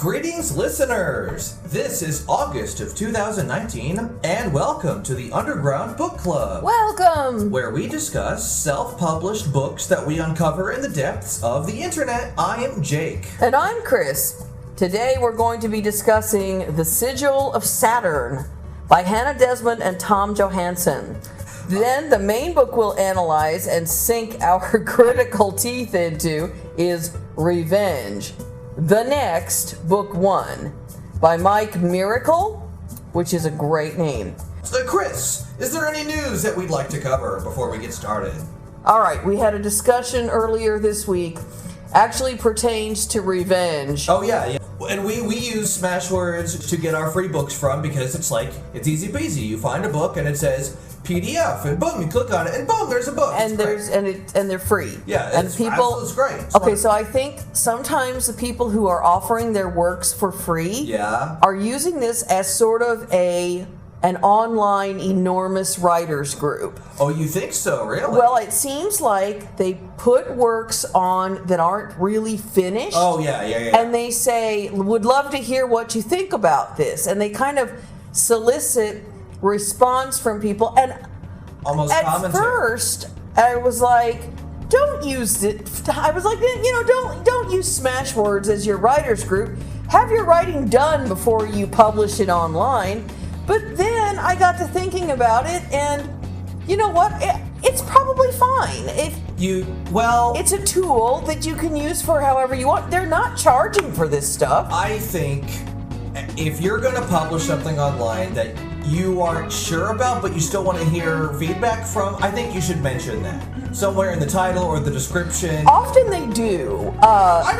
Greetings, listeners! This is August of 2019, and welcome to the Underground Book Club. Welcome! Where we discuss self-published books that we uncover in the depths of the internet. I am Jake. And I'm Chris. Today we're going to be discussing The Sigil of Saturn by Hannah Desmond and Tom Johansson. Then the main book we'll analyze and sink our critical teeth into is Revenge. The Next, Book 1, by Mike Miracle, which is a great name. So, Chris, is there any news that we'd like to cover before we get started? All right, we had a discussion earlier this week, actually pertains to Revenge. Oh, yeah. And we use Smashwords to get our free books from because it's easy peasy. You find a book and it says PDF, and boom, you click on it, and boom, there's a book. And they're free. Yeah, it's great. Okay, so I think sometimes the people who are offering their works for free are using this as sort of an online enormous writers group. Oh, you think so? Really? Well, it seems like they put works on that aren't really finished. Oh, yeah. And they say, would love to hear what you think about this. And they kind of solicit response from people. And almost at commentary. First, I was like, don't use it. I was like, don't use Smashwords as your writers group. Have your writing done before you publish it online. But then I got to thinking about it, and you know what? It's probably fine. It's a tool that you can use for however you want. They're not charging for this stuff. I think if you're going to publish something online that you aren't sure about, but you still want to hear feedback from, I think you should mention that somewhere in the title or the description. Often they do. I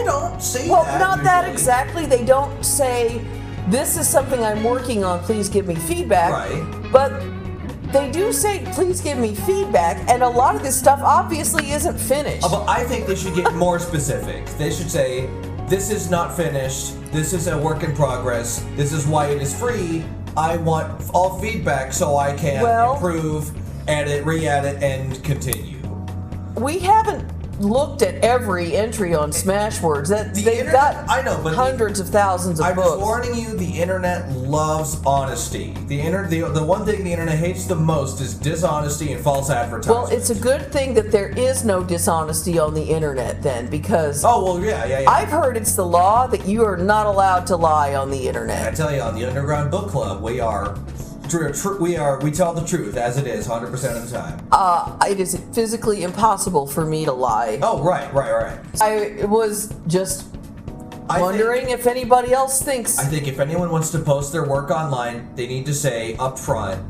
don't say that. Well, not usually. that exactly. They don't say, this is something I'm working on, please give me feedback. Right. But they do say, please give me feedback, and a lot of this stuff obviously isn't finished. But I think they should get more specific. They should say, this is not finished, this is a work in progress, this is why it is free, I want all feedback so I can improve, edit, re-edit, and continue. We haven't looked at every entry on Smashwords. They've got hundreds of thousands of books. I'm warning you, the internet loves honesty. The one thing the internet hates the most is dishonesty and false advertising. Well, it's a good thing that there is no dishonesty on the internet then, because yeah. I've heard it's the law that you are not allowed to lie on the internet. And I tell you, on the Underground Book Club, we tell the truth as it is 100% of the time. It is physically impossible for me to lie. Oh, right. I was just wondering if anybody else thinks. I think if anyone wants to post their work online, they need to say up front,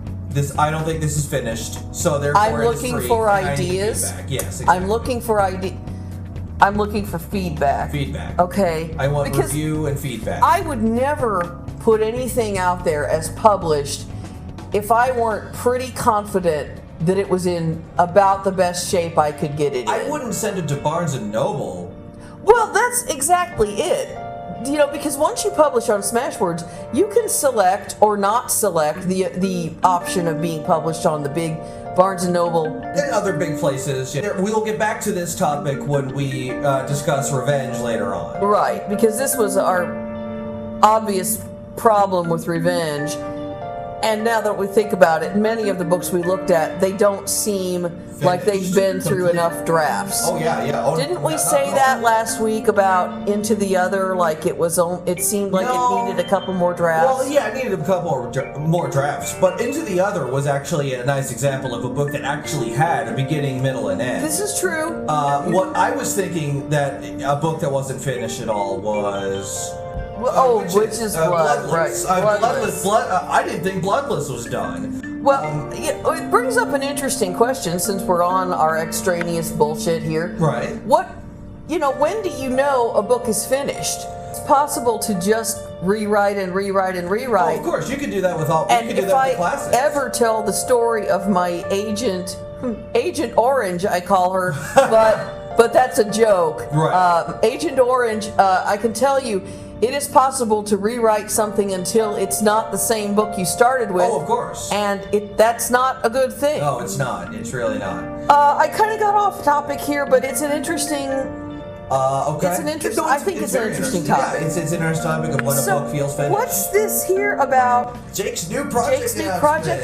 I don't think this is finished, so therefore I'm looking for ideas. Yes, exactly. I'm looking for feedback. Feedback. Okay. I want review and feedback. I would never put anything out there as published if I weren't pretty confident that it was in about the best shape I could get it in. I wouldn't send it to Barnes & Noble. Well, that's exactly it. Because once you publish on Smashwords, you can select or not select the option of being published on the big Barnes & Noble. And other big places. We'll get back to this topic when we discuss Revenge later on. Right, because this was our obvious problem with Revenge. And now that we think about it, many of the books we looked at, they don't seem like they've been through enough drafts. Oh, yeah. Didn't we say that last week about Into the Other? Like it seemed like it needed a couple more drafts? Well, yeah, it needed a couple more drafts. But Into the Other was actually a nice example of a book that actually had a beginning, middle, and end. This is true. What I was thinking that a book that wasn't finished at all was... which is Bloodless. Right. Bloodless. I didn't think Bloodless was done. Well, it brings up an interesting question since we're on our extraneous bullshit here. Right. When do you know a book is finished? It's possible to just rewrite and rewrite and rewrite. Oh, of course, you can do that with all. And you can do if that with I classics. ever tell the story of my Agent Orange, I call her, but that's a joke. Right. Agent Orange, I can tell you, it is possible to rewrite something until it's not the same book you started with. Oh, of course. And that's not a good thing. No, it's not. It's really not. I kind of got off topic here, but it's an interesting Okay. It's an interesting. I think it's an very interesting topic. Yeah, it's an interesting topic of when a book feels finished. What's this here about? Jake's new project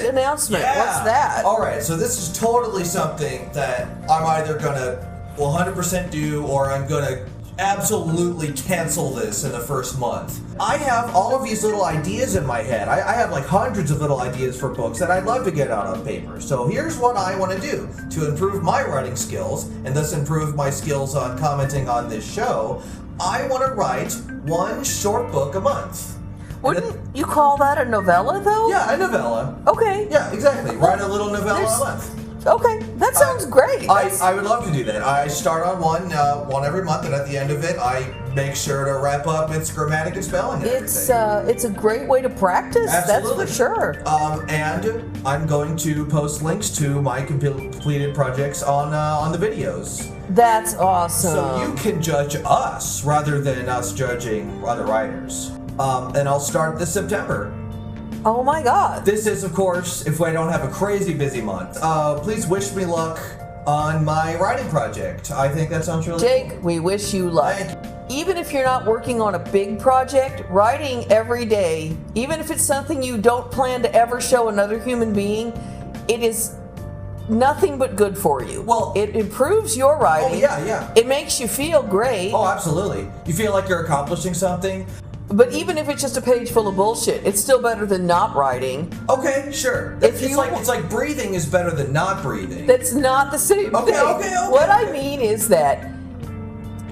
announcement. Yeah. What's that? All right, so this is totally something that I'm either gonna 100% do, or I'm gonna absolutely cancel this in the first month. I have all of these little ideas in my head. I have like hundreds of little ideas for books that I'd love to get out on paper. So here's what I want to do to improve my writing skills and thus improve my skills on commenting on this show. I want to write one short book a month. Wouldn't you call that a novella, though? Yeah, a novella. Okay. Yeah, exactly. Write a little novella a month. Okay, that sounds great. I would love to do that. I start on one every month, and at the end of it, I make sure to wrap up its grammatic and spelling and everything. It's a great way to practice. Absolutely. That's for sure. And I'm going to post links to my completed projects on the videos. That's awesome. So you can judge us rather than us judging other writers. And I'll start this September. Oh my God. This is, of course, if I don't have a crazy busy month. Please wish me luck on my writing project. I think that sounds really Jake, cool. we wish you luck. Even if you're not working on a big project, writing every day, even if it's something you don't plan to ever show another human being, it is nothing but good for you. Well, it improves your writing. Oh, yeah. It makes you feel great. Oh, absolutely. You feel like you're accomplishing something. But even if it's just a page full of bullshit, it's still better than not writing. Okay, sure. It's like breathing is better than not breathing. That's not the same thing. Okay. What I mean is that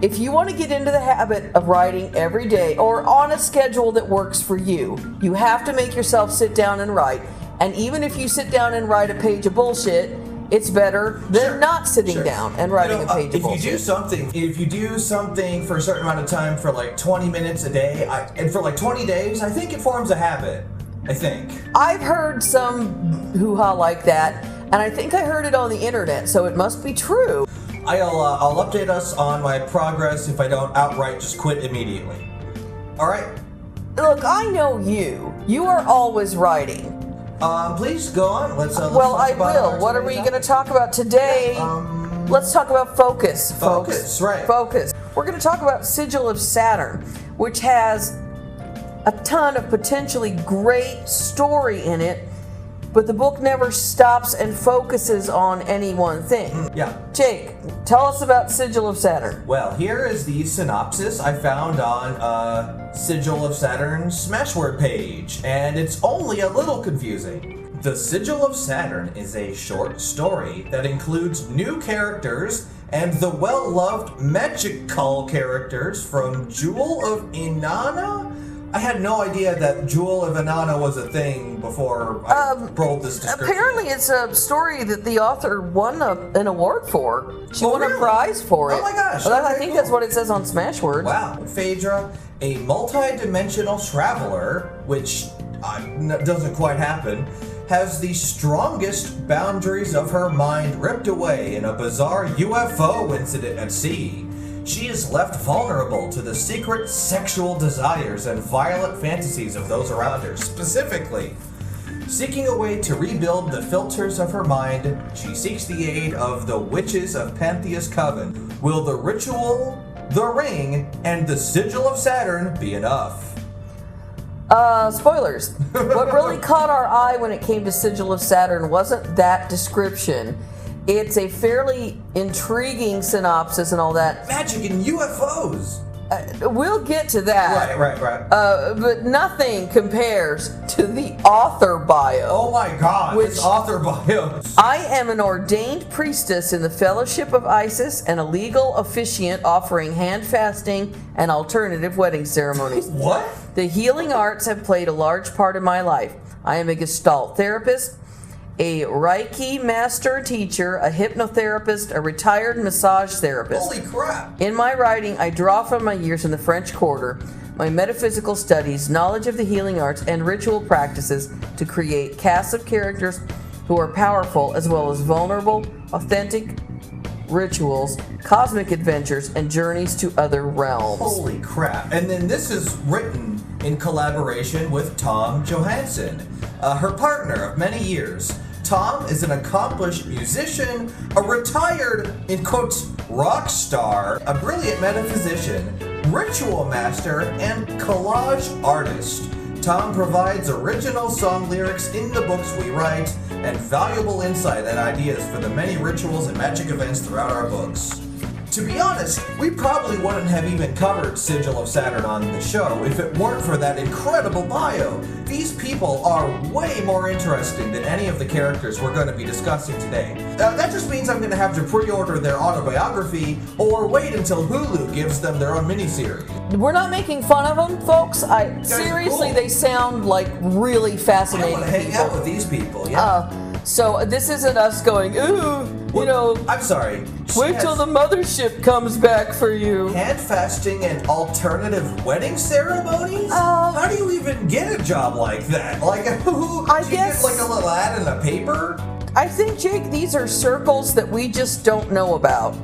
if you want to get into the habit of writing every day or on a schedule that works for you, you have to make yourself sit down and write. And even if you sit down and write a page of bullshit, it's better than not sitting down and writing a page of bullshit. If you do something for a certain amount of time for like 20 minutes a day, and for like 20 days, I think it forms a habit. I think. I've heard some hoo-ha like that, and I think I heard it on the internet, so it must be true. I'll update us on my progress if I don't outright just quit immediately. All right. Look, I know you. You are always writing. Please go on. Let's well, I will. What are we going to talk about today? Let's talk about focus, folks. Focus, right. Focus. We're going to talk about Sigil of Saturn, which has a ton of potentially great story in it, but the book never stops and focuses on any one thing. Yeah. Jake, tell us about Sigil of Saturn. Well, here is the synopsis I found on Sigil of Saturn's Smashword page, and it's only a little confusing. The Sigil of Saturn is a short story that includes new characters and the well-loved magical characters from Jewel of Inanna? I had no idea that Jewel of Inanna was a thing before I rolled this description. Apparently it's a story that the author won an award for. She won a prize for it. Oh my gosh. Well, I think that's what it says on Smashwords. Wow. Phaedra, a multi-dimensional traveler, which doesn't quite happen, has the strongest boundaries of her mind ripped away in a bizarre UFO incident at sea. She is left vulnerable to the secret sexual desires and violent fantasies of those around her. Specifically, seeking a way to rebuild the filters of her mind, she seeks the aid of the witches of Panthea's coven. Will the ritual, the ring, and the Sigil of Saturn be enough? Spoilers. What really caught our eye when it came to Sigil of Saturn wasn't that description. It's a fairly intriguing synopsis and all that. Magic and UFOs. We'll get to that. Right. But nothing compares to the author bio. Oh my God, this author bio. I am an ordained priestess in the Fellowship of Isis and a legal officiant offering hand fasting and alternative wedding ceremonies. What? The healing arts have played a large part in my life. I am a Gestalt therapist, a Reiki master teacher, a hypnotherapist, a retired massage therapist. Holy crap! In my writing, I draw from my years in the French Quarter, my metaphysical studies, knowledge of the healing arts, and ritual practices to create casts of characters who are powerful as well as vulnerable, authentic rituals, cosmic adventures, and journeys to other realms. Holy crap. And then this is written in collaboration with Tom Johansson, her partner of many years. Tom is an accomplished musician, a retired, in quotes, rock star, a brilliant metaphysician, ritual master, and collage artist. Tom provides original song lyrics in the books we write and valuable insight and ideas for the many rituals and magic events throughout our books. To be honest, we probably wouldn't have even covered Sigil of Saturn on the show if it weren't for that incredible bio. These people are way more interesting than any of the characters we're going to be discussing today. That just means I'm going to have to pre-order their autobiography or wait until Hulu gives them their own miniseries. We're not making fun of them, folks. Seriously, cool. They sound like really fascinating people. I want to hang out with these people, yeah. So this isn't us going, ooh, you know. I'm sorry. Wait till the mothership comes back for you. Hand fasting and alternative wedding ceremonies? How do you even get a job like that? Like, I guess, get like a little ad in the paper? I think, Jake, these are circles that we just don't know about.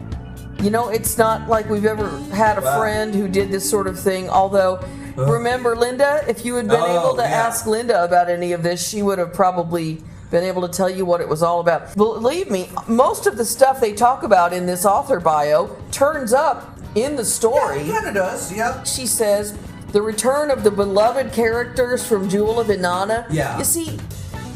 You know, it's not like we've ever had a friend who did this sort of thing, although, remember Linda? If you had been able to ask Linda about any of this, she would have probably been able to tell you what it was all about. Believe me, most of the stuff they talk about in this author bio turns up in the story. Yeah, it kind of does, yeah. She says, the return of the beloved characters from Jewel of Inanna. Yeah. You see,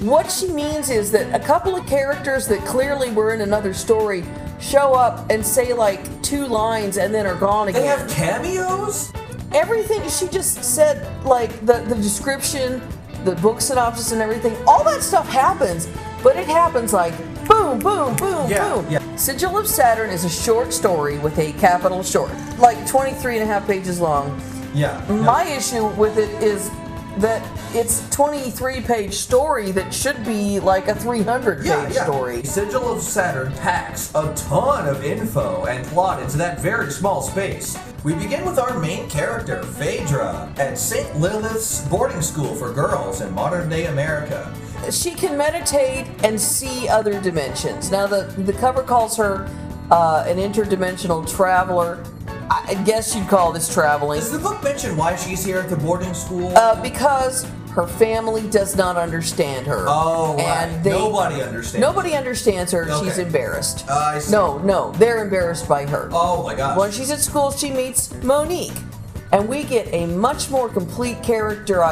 what she means is that a couple of characters that clearly were in another story show up and say like 2 lines and then are gone again. They have cameos? Everything, she just said, like, the description, the book synopsis and everything, all that stuff happens, but it happens like boom, boom, boom, boom. Yeah. Sigil of Saturn is a short story with a capital short, like 23 and a half pages long. Yeah. My issue with it is that it's a 23-page story that should be like a 300-page story. Sigil of Saturn packs a ton of info and plot into that very small space. We begin with our main character, Phaedra, at St. Lilith's boarding school for girls in modern-day America. She can meditate and see other dimensions. Now, the cover calls her an interdimensional traveler. I guess you'd call this traveling. Does the book mention why she's here at the boarding school? Because her family does not understand her. Oh, right. And nobody understands. Nobody understands her. Okay. She's embarrassed. I see. No, they're embarrassed by her. Oh my gosh. When she's at school, she meets Monique. And we get a much more complete character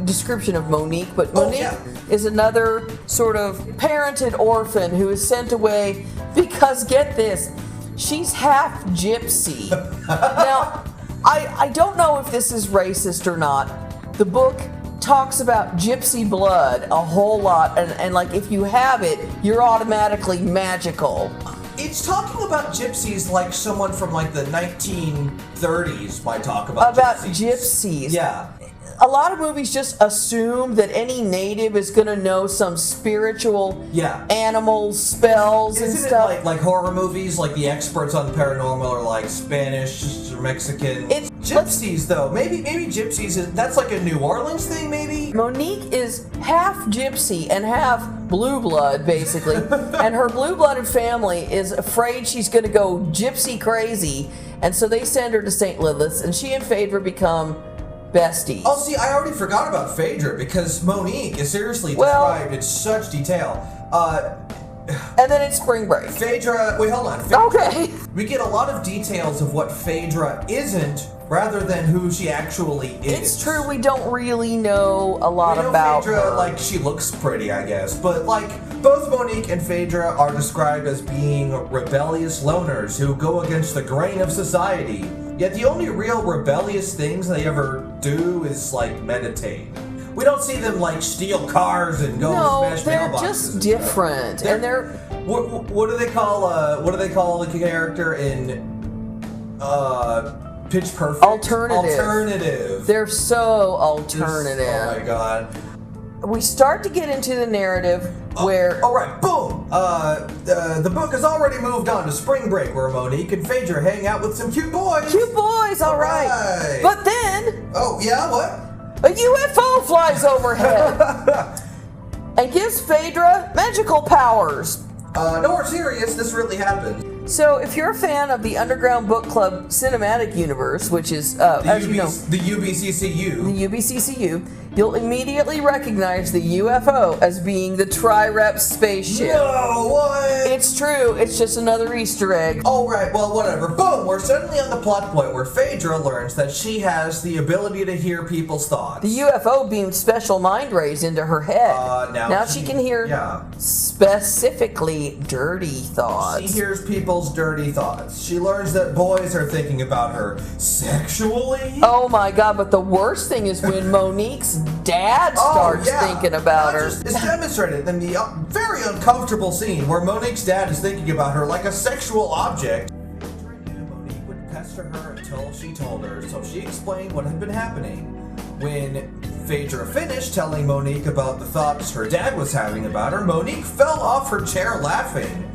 description of Monique. But Monique is another sort of parented orphan who is sent away because, get this, she's half gypsy. Now, I don't know if this is racist or not. The book talks about gypsy blood a whole lot, and like if you have it, you're automatically magical. It's talking about gypsies like someone from like the 1930s might talk about gypsies. Yeah. A lot of movies just assume that any native is going to know some spiritual animal spells and stuff. Isn't it like horror movies, like the experts on the paranormal are like Spanish or Mexican? Gypsies, though. Maybe gypsies, that's like a New Orleans thing, maybe? Monique is half gypsy and half blue blood, basically. And her blue-blooded family is afraid she's going to go gypsy crazy. And so they send her to St. Lilith's, and she and Phaedra become besties. Oh, see, I already forgot about Phaedra because Monique is seriously described in such detail. And then it's spring break. Phaedra, wait, hold on. Okay. We get a lot of details of what Phaedra isn't rather than who she actually is. It's true, we don't really know a lot about Phaedra, her. like, she looks pretty, I guess. But, like, both Monique and Phaedra are described as being rebellious loners who go against the grain of society. Yet the only real rebellious things they ever do is, like, meditate. We don't see them, like, steal cars and go smash mailboxes. No, they're just different. And they're... What do they call the character in Pitch Perfect? Alternative. They're so alternative. Oh my god. We start to get into the narrative where... Alright, boom! The book has already moved on to spring break where Monique and Phaedra hang out with some cute boys. Cute boys, alright. But then... Oh, yeah, what? A UFO flies overhead and gives Phaedra magical powers. No, we're serious, this really happened. So, if you're a fan of the Underground Book Club cinematic universe, which is, as you know, the UBCCU. The UBCCU, you'll immediately recognize the UFO as being the Tri-Rep spaceship. No, what? It's true. It's just another Easter egg. All right, well, whatever. Boom, we're suddenly on the plot point where Phaedra learns that she has the ability to hear people's thoughts. The UFO beamed special mind rays into her head. Now she can hear specifically dirty thoughts. She hears people's dirty thoughts. She learns that boys are thinking about her sexually. Oh my god, but the worst thing is when Monique's dad starts thinking about her. It's demonstrated in the very uncomfortable scene where Monique's dad is thinking about her like a sexual object. Monique would pester her until she told her, so she explained what had been happening. When Phaedra finished telling Monique about the thoughts her dad was having about her, Monique fell off her chair laughing.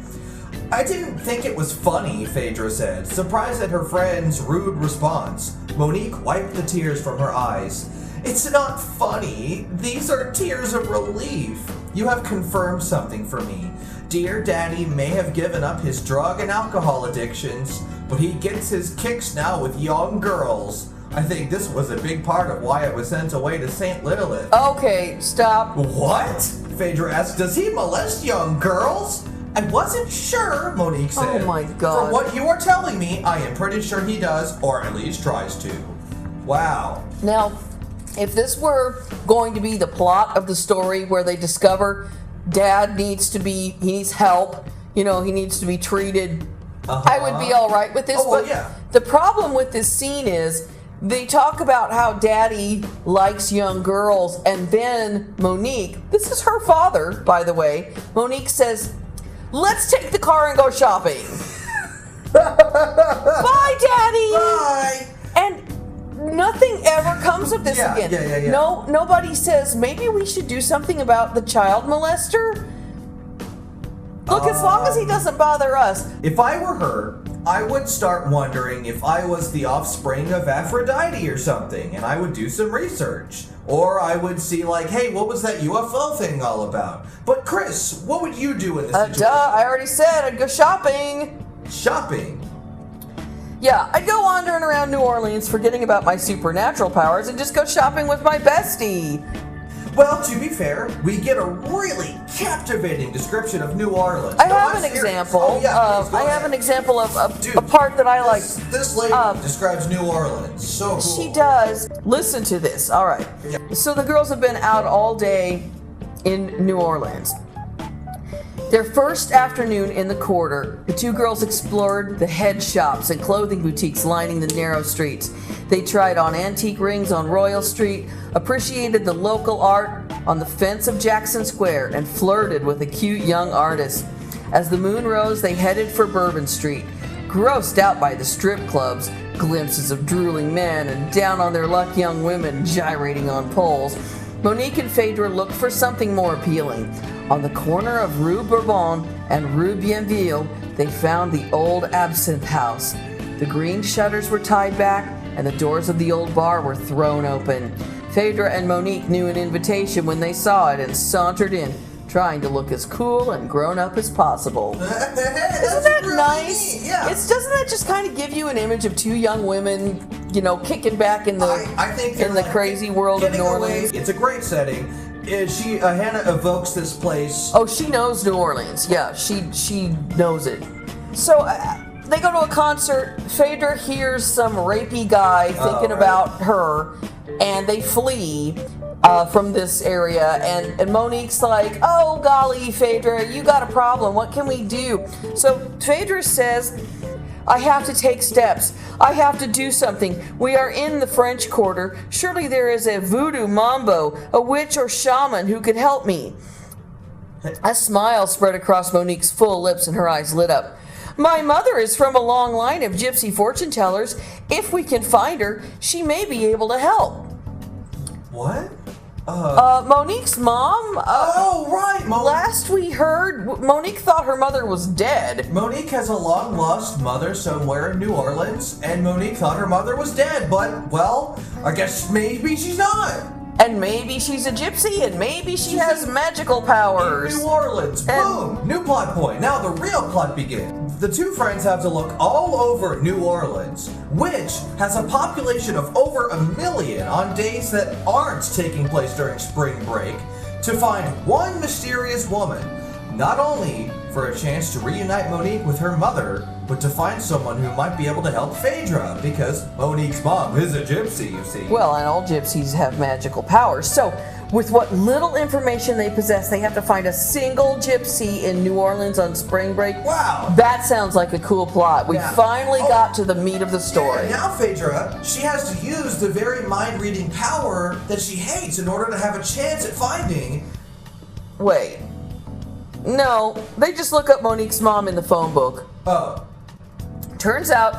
I didn't think it was funny, Phaedra said, surprised at her friend's rude response. Monique wiped the tears from her eyes. It's not funny. These are tears of relief. You have confirmed something for me. Dear Daddy may have given up his drug and alcohol addictions, but he gets his kicks now with young girls. I think this was a big part of why I was sent away to St. Lilith. Okay, stop. What? Phaedra asked, does he molest young girls? I wasn't sure, Monique said. Oh my god. From what you are telling me, I am pretty sure he does, or at least tries to. Wow. Now, if this were going to be the plot of the story where they discover Dad needs help, he needs to be treated, I would be all right with this. The problem with this scene is they talk about how Daddy likes young girls, and then Monique, this is her father, by the way, Monique says, let's take the car and go shopping. Bye, Daddy. Bye. And nothing ever comes of this again. Yeah. No, nobody says, maybe we should do something about the child molester. Look, as long as he doesn't bother us. If I were her, I would start wondering if I was the offspring of Aphrodite or something, and I would do some research. Or I would see hey, what was that UFO thing all about? But Chris, what would you do in this situation? I already said I'd go shopping. Shopping? Yeah, I'd go wandering around New Orleans forgetting about my supernatural powers and just go shopping with my bestie. Well, to be fair, we get a really captivating description of New Orleans. I have an example. I have an example of a part that I like. This lady describes New Orleans. So cool. She does. Listen to this. All right. Yeah. So the girls have been out all day in New Orleans. Their first afternoon in the quarter, the two girls explored the head shops and clothing boutiques lining the narrow streets. They tried on antique rings on Royal Street, appreciated the local art on the fence of Jackson Square, and flirted with a cute young artist. As the moon rose, they headed for Bourbon Street, grossed out by the strip clubs, glimpses of drooling men, and down on their luck young women gyrating on poles. Monique and Phaedra looked for something more appealing. On the corner of Rue Bourbon and Rue Bienville, they found the old Absinthe House. The green shutters were tied back, and the doors of the old bar were thrown open. Phaedra and Monique knew an invitation when they saw it and sauntered in, trying to look as cool and grown up as possible. Isn't that really nice? Neat. Yeah. Doesn't that just kind of give you an image of two young women, kicking back in the crazy world of New Orleans? It's a great setting. Hannah evokes this place. Oh, she knows New Orleans. Yeah, she knows it. So they go to a concert. Phaedra hears some rapey guy thinking about her, and they flee from this area. And Monique's like, "Oh golly, Phaedra, you got a problem. What can we do?" So Phaedra says, I have to take steps. I have to do something. We are in the French Quarter. Surely there is a voodoo mambo, a witch or shaman who could help me. A smile spread across Monique's full lips and her eyes lit up. My mother is from a long line of gypsy fortune tellers. If we can find her, she may be able to help. What? Monique's mom? Right. Last we heard, Monique thought her mother was dead. Monique has a long-lost mother somewhere in New Orleans, and Monique thought her mother was dead, but, well, I guess maybe she's not. And maybe she's a gypsy, and maybe she has magical powers. New Orleans, boom, new plot point. Now the real plot begins. The two friends have to look all over New Orleans, which has a population of over 1 million on days that aren't taking place during spring break, to find one mysterious woman. Not only for a chance to reunite Monique with her mother, but to find someone who might be able to help Phaedra, because Monique's mom is a gypsy, you see. Well, and all gypsies have magical powers. So, with what little information they possess, they have to find a single gypsy in New Orleans on spring break. Wow! That sounds like a cool plot. We finally got to the meat of the story. Yeah, now Phaedra, she has to use the very mind-reading power that she hates in order to have a chance at finding... Wait. No, they just look up Monique's mom in the phone book. Oh. Turns out,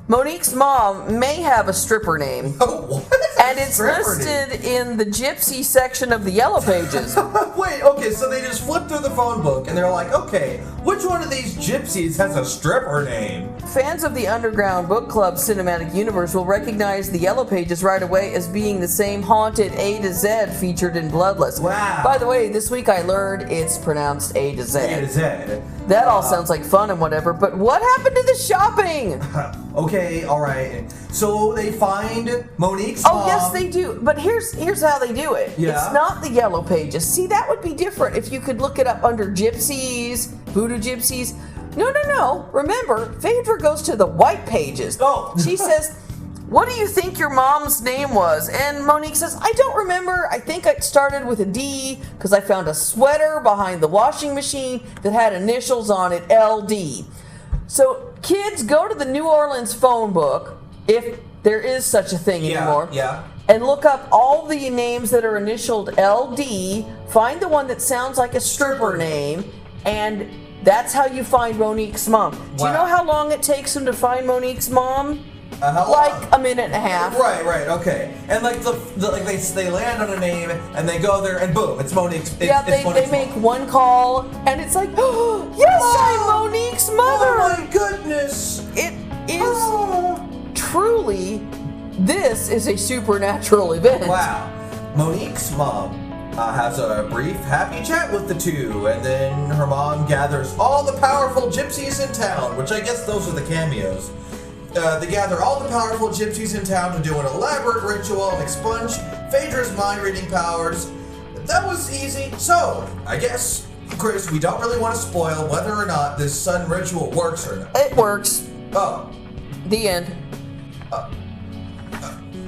Monique's mom may have a stripper name. Oh, what? And it's listed in the gypsy section of the Yellow Pages. Wait, okay, so they just flip through the phone book and they're like, okay, which one of these gypsies has a stripper name? Fans of the Underground Book Club cinematic universe will recognize the Yellow Pages right away as being the same haunted A to Z featured in Bloodless. Wow. By the way, this week I learned it's pronounced A to Z. A to Z. That all sounds like fun and whatever, but what happened to the shopping? Okay, alright. So they find Monique's mom. Oh, yes, they do. But here's how they do it. Yeah. It's not the Yellow Pages. See, that would be different if you could look it up under gypsies, voodoo gypsies. No. Remember, Phaedra goes to the White Pages. Oh. She says, what do you think your mom's name was? And Monique says, I don't remember. I think it started with a D because I found a sweater behind the washing machine that had initials on it, LD. So kids, go to the New Orleans phone book, if there is such a thing anymore. Yeah. And look up all the names that are initialed LD, find the one that sounds like a stripper name, and that's how you find Monique's mom. Do you know how long it takes them to find Monique's mom? How like long? a minute and a half. Right, okay. And like they land on a name and they go there and boom, it's Monique's. They make one call and it's like, oh, yes, I'm Monique's mother. Oh my goodness! It is truly. This is a supernatural event. Wow. Monique's mom has a brief, happy chat with the two, and then her mom gathers all the powerful gypsies in town, which I guess those are the cameos. They gather all the powerful gypsies in town to do an elaborate ritual and expunge Phaedra's mind-reading powers. That was easy. So, I guess, Chris, we don't really want to spoil whether or not this sun ritual works or not. It works. Oh. The end.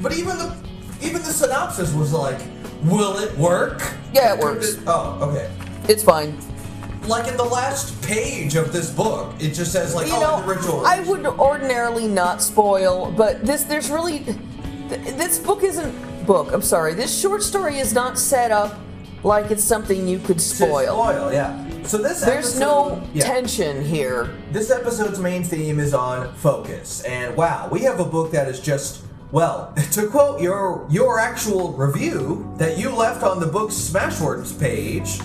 But even the synopsis was like, will it work? Yeah, it works. Oh, okay. It's fine. Like in the last page of this book, it just says like, the ritual. I would ordinarily not spoil, but this This short story is not set up like it's something you could spoil. Yeah. So there's no tension here. This episode's main theme is on focus, and wow, we have a book that is just. Well, to quote your actual review that you left on the book's Smashwords page,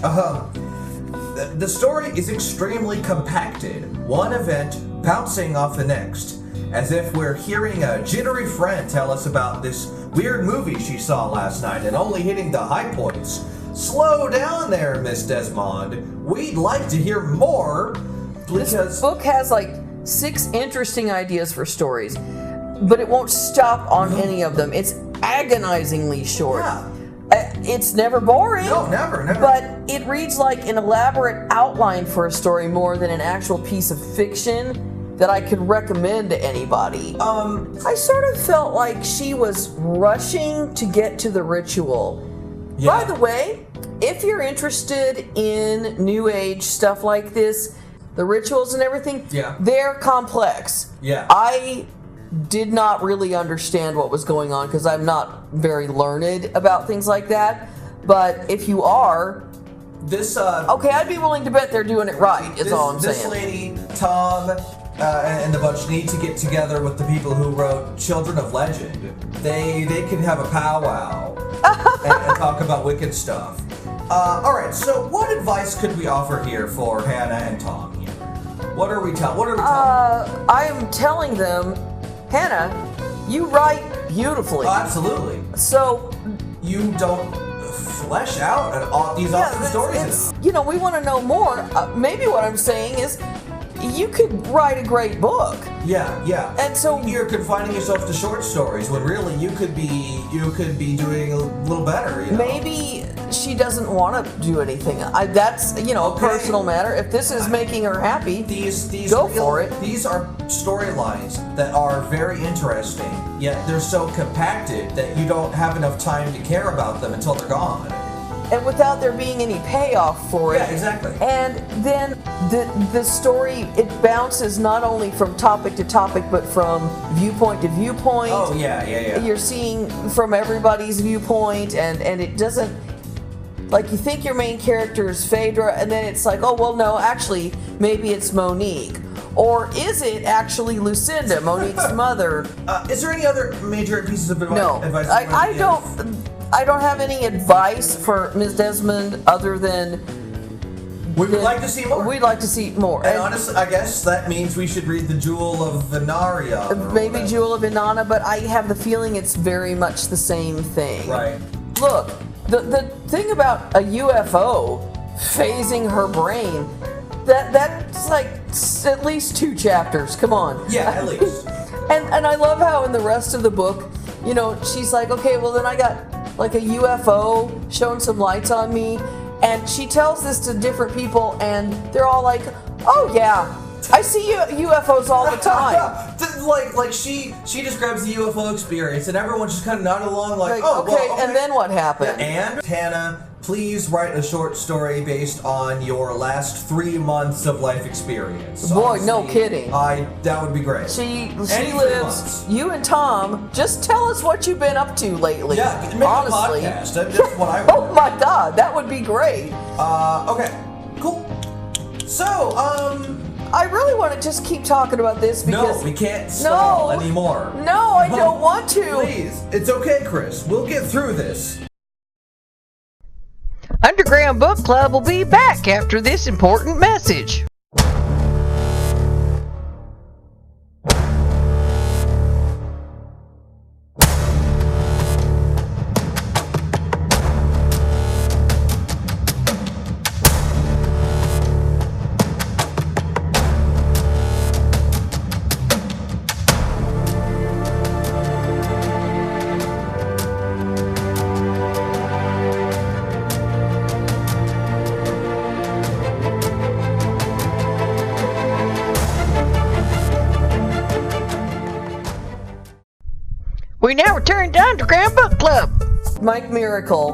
the story is extremely compacted, one event bouncing off the next, as if we're hearing a jittery friend tell us about this weird movie she saw last night and only hitting the high points. Slow down there, Miss Desmond. We'd like to hear more, because... This book has like 6 interesting ideas for stories. But it won't stop on any of them. It's agonizingly short. Yeah. It's never boring. No, never. But it reads like an elaborate outline for a story more than an actual piece of fiction that I could recommend to anybody. I sort of felt like she was rushing to get to the ritual. Yeah. By the way, if you're interested in New Age stuff like this, the rituals and everything, they're complex. Yeah. I did not really understand what was going on because I'm not very learned about things like that. But if you are, okay, I'd be willing to bet they're doing it right. Is all I'm saying. This lady, Tom, and the bunch need to get together with the people who wrote Children of Legend. They can have a powwow and talk about wicked stuff. All right. So, what advice could we offer here for Hannah and Tom? What are we telling? I am telling them, Hannah, you write beautifully. Oh, absolutely. So you don't flesh out these awesome stories enough. You know, we want to know more. Maybe what I'm saying is, you could write a great book. Yeah. And so you're confining yourself to short stories when really you could be doing a little better. You know? Maybe she doesn't want to do anything. That's a personal matter. If this is making her happy, go for it. These are storylines that are very interesting, yet they're so compacted that you don't have enough time to care about them until they're gone. And without there being any payoff for it. Yeah, exactly. And then the story, it bounces not only from topic to topic, but from viewpoint to viewpoint. Oh, yeah. You're seeing from everybody's viewpoint, and it doesn't, like, you think your main character is Phaedra, and then it's like, oh, well, no, actually, maybe it's Monique. Or is it actually Lucinda, Monique's mother? Is there any other major pieces of advice? No, I don't have any advice for Ms. Desmond other than we would like to see more. We'd like to see more. And honestly, I guess that means we should read the Jewel of Venaria. Maybe Jewel of Inanna, but I have the feeling it's very much the same thing. Right. Look, the thing about a UFO phasing her brain, that's like at least 2 chapters. Come on. Yeah, at least. and I love how in the rest of the book, she's like, okay, well then I got like a UFO showing some lights on me, and she tells this to different people, and they're all like, oh yeah, I see UFOs all the time. like she describes the UFO experience, and everyone's just kind of nodding along like, oh, okay, well, okay. And then what happened? And Hannah, please write a short story based on your last 3 months of life experience. Boy, honestly, no kidding. That would be great. She lives. You and Tom, just tell us what you've been up to lately. Yeah, make honestly. a podcast. That's just what I want. Oh my God, that would be great. Okay, cool. So, I really want to just keep talking about this because... No, we can't stall anymore. No, I don't want to. Please, it's okay, Chris. We'll get through this. Underground Book Club will be back after this important message. We now return to Underground Book Club. Mike Miracle,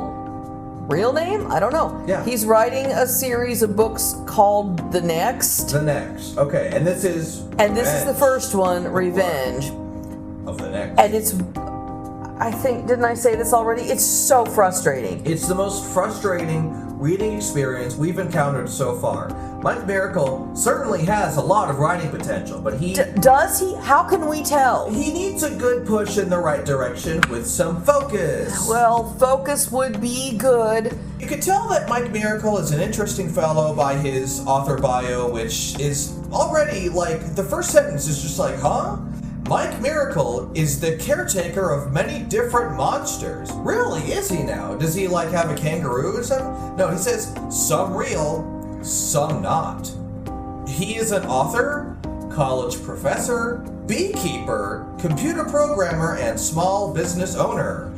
real name? I don't know. Yeah. He's writing a series of books called The Next. The Next. Okay, and this is... And this is the first one, Revenge. Of The Next. And it's... I think, didn't I say this already? It's so frustrating. It's the most frustrating reading experience we've encountered so far. Mike Miracle certainly has a lot of writing potential, but he... Does he? How can we tell? He needs a good push in the right direction with some focus. Well, focus would be good. You can tell that Mike Miracle is an interesting fellow by his author bio, which is already, like, the first sentence is just like, huh? Mike Miracle is the caretaker of many different monsters. Really, is he now? Does he, like, have a kangaroo or something? No, he says, some real, some not. He is an author, college professor, beekeeper, computer programmer, and small business owner.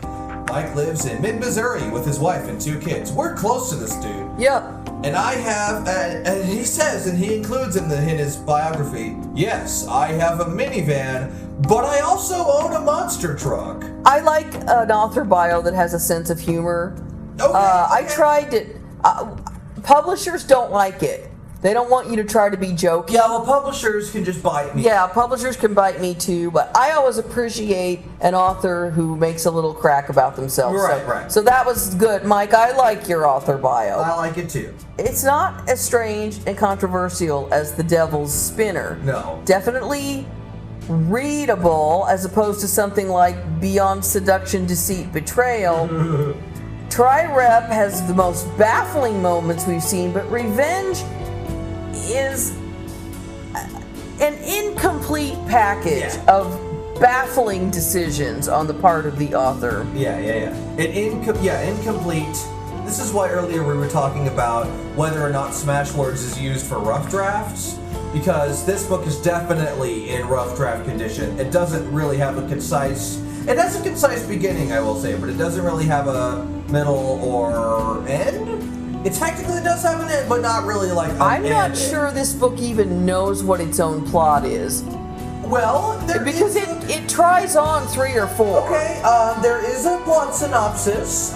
Mike lives in mid-Missouri with his wife and 2 kids. We're close to this dude. Yep. And I have, and he says, and he includes in his biography, yes, I have a minivan, but I also own a monster truck. I like an author bio that has a sense of humor. Okay. I tried it. Publishers don't like it. They don't want you to try to be jokey. Yeah, well, publishers can just bite me. Yeah, publishers can bite me too, but I always appreciate an author who makes a little crack about themselves. Right. So that was good. Mike, I like your author bio. I like it too. It's not as strange and controversial as The Devil's Spinner. No. Definitely readable as opposed to something like Beyond Seduction, Deceit, Betrayal. Tri-Rep has the most baffling moments we've seen, but Revenge is an incomplete package of baffling decisions on the part of the author. Yeah. Incomplete. This is why earlier we were talking about whether or not Smashwords is used for rough drafts, because this book is definitely in rough draft condition. It doesn't really have a concise... It has a concise beginning, I will say, but it doesn't really have a middle or end. It technically does have an end, but not really like an I'm not end. sure this book even knows what its own plot is. Well, because it tries on 3 or 4. Okay, there is a plot synopsis.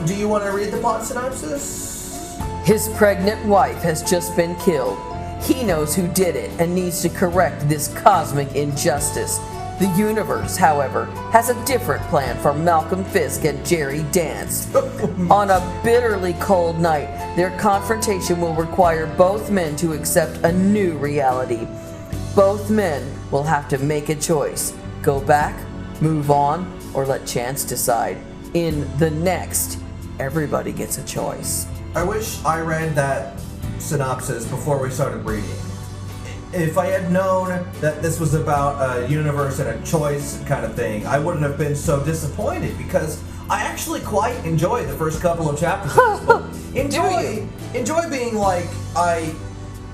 Do you want to read the plot synopsis? His pregnant wife has just been killed. He knows who did it and needs to correct this cosmic injustice. The universe, however, has a different plan for Malcolm Fisk and Jerry Dance. On a bitterly cold night, their confrontation will require both men to accept a new reality. Both men will have to make a choice. Go back, move on, or let chance decide. In the next, everybody gets a choice. I wish I read that synopsis before we started reading. If I had known that this was about a universe and a choice kind of thing, I wouldn't have been so disappointed, because I actually quite enjoy the first couple of chapters of this book. Enjoy being like, I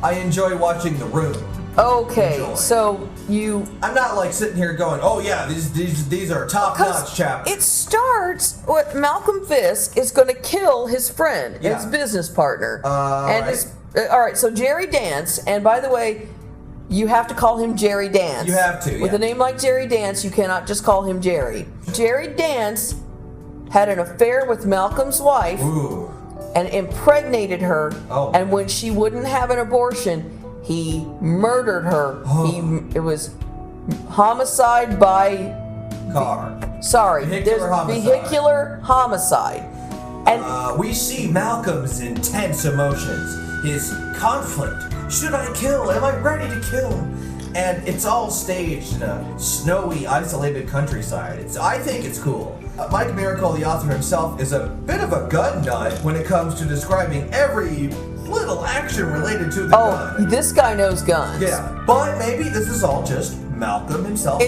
enjoy watching The Room. Okay, Enjoy. so I'm not like sitting here going, oh yeah, these are top-notch chapters. It starts with Malcolm Fisk is going to kill his friend, his business partner. Alright, so Jerry Dance, and by the way, you have to call him Jerry Dance. You have to, With a name like Jerry Dance, you cannot just call him Jerry. Jerry Dance had an affair with Malcolm's wife. Ooh. And impregnated her, Oh. and when she wouldn't have an abortion, he murdered her. Oh. It was homicide by... Vehicular homicide. Vehicular homicide. And we see Malcolm's intense emotions, his conflict. Should I kill? Am I ready to kill? And it's all staged in a snowy, isolated countryside. I think it's cool. Mike Miracle, the author himself, is a bit of a gun nut when it comes to describing every little action related to the gun. This guy knows guns. Yeah, but maybe this is all just Malcolm himself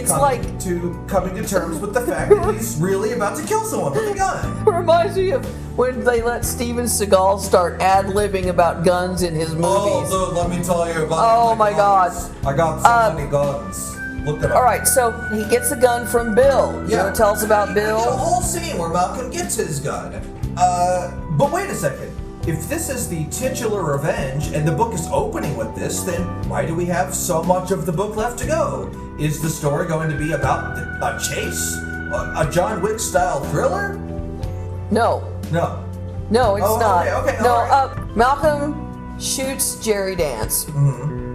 coming to terms with the fact that he's really about to kill someone with a gun. Reminds me of when they let Steven Seagal start ad-libbing about guns in his movies. Oh, let me tell you about my God. I got so many guns. Look at him. Alright, so he gets a gun from Bill. You want to tell us about Bill? There's a whole scene where Malcolm gets his gun. But wait a second. If this is the titular revenge, and the book is opening with this, then why do we have so much of the book left to go? Is the story going to be about a chase? A John Wick style thriller? No. No. No, it's not. Okay, no, right. Malcolm shoots Jerry Dance. Mm-hmm.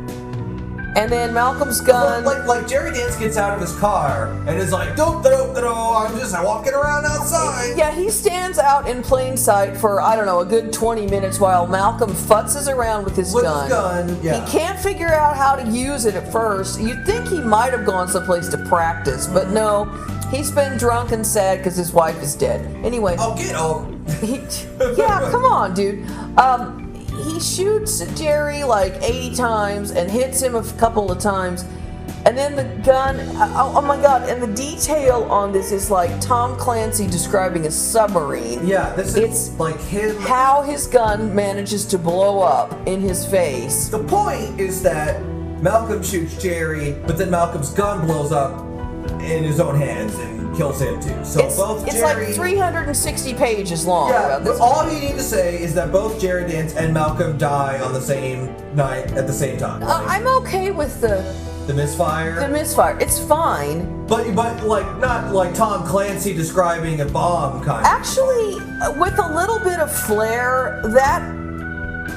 And then Malcolm's gun... Like Jerry Dance gets out of his car and is like, I'm just walking around outside. Yeah, he stands out in plain sight for, a good 20 minutes while Malcolm futzes around with his gun. Yeah. He can't figure out how to use it at first. You'd think he might have gone someplace to practice, but no. He's been drunk and sad because his wife is dead. Anyway. Oh, get over it. Yeah, come on, dude. He shoots Jerry like 80 times and hits him a couple of times. And then the gun, oh my God, and the detail on this is like Tom Clancy describing a submarine. Yeah, it's like him. How his gun manages to blow up in his face. The point is that Malcolm shoots Jerry, but then Malcolm's gun blows up in his own hands and kills him too. So it's like 360 pages long. Yeah, but all you need to say is that both Jerry Dance and Malcolm die on the same night at the same time. I'm okay with the misfire. The misfire. It's fine. But like not like Tom Clancy describing a bomb kind. Actually, with a little bit of flair, that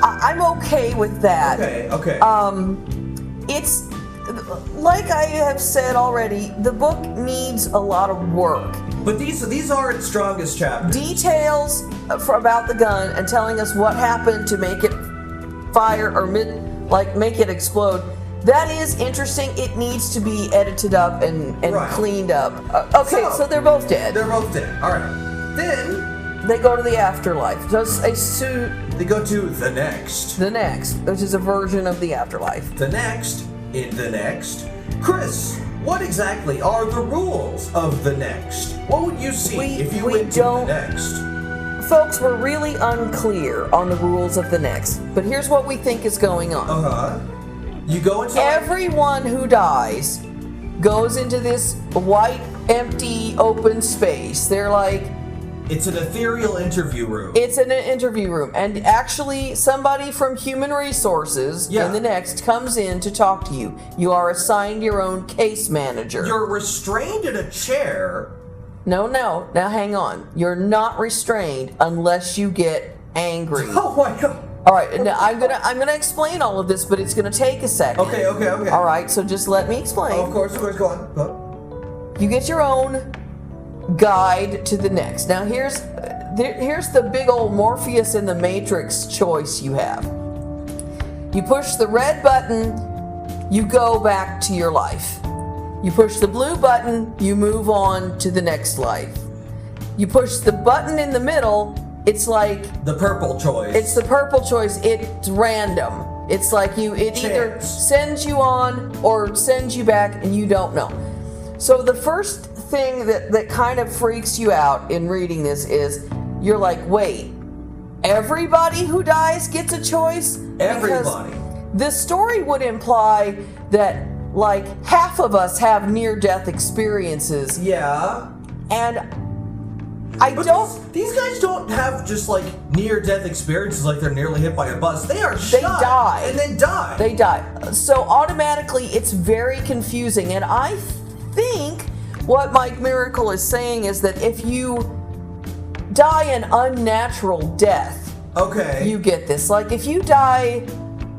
I'm okay with that. Okay. It's like I have said already, the book needs a lot of work. But these are its strongest chapters. Details about the gun and telling us what happened to make it fire or make it explode. That is interesting. It needs to be edited up and cleaned up. Okay, so they're both dead. They're both dead. All right. Then they go to the afterlife. They go to the next. The next, which is a version of the afterlife. In the next, Chris what exactly are the rules of the next? What would you see if you went to the next? Folks, we're really unclear on the rules of the next, but here's what we think is going on. You go into everyone who dies goes into this white, empty, open space. They're like, it's an ethereal interview room. It's in an interview room, and actually somebody from Human Resources in the next comes in to talk to you. You are assigned your own case manager. You're restrained in a chair. No. Now hang on. You're not restrained unless you get angry. Oh my god. All right, now I'm gonna explain all of this, but it's gonna take a second. Okay. All right, so just let me explain. Oh, of course, go on. You get your own guide to the next. Now here's the big old Morpheus in the Matrix choice you have. You push the red button, you go back to your life. You push the blue button, you move on to the next life. You push the button in the middle, it's like the purple choice. It's the purple choice. It's random. It's like it either sends you on or sends you back, and you don't know. So the first thing that kind of freaks you out in reading this is you're like, wait, everybody who dies gets a choice? Everybody. Because the story would imply that like half of us have near-death experiences. Yeah. And these guys don't have just like near-death experiences like they're nearly hit by a bus. They are shot. They die. And then die. They die. So automatically it's very confusing. And I think what Mike Miracle is saying is that if you die an unnatural death, you get this. Like if you die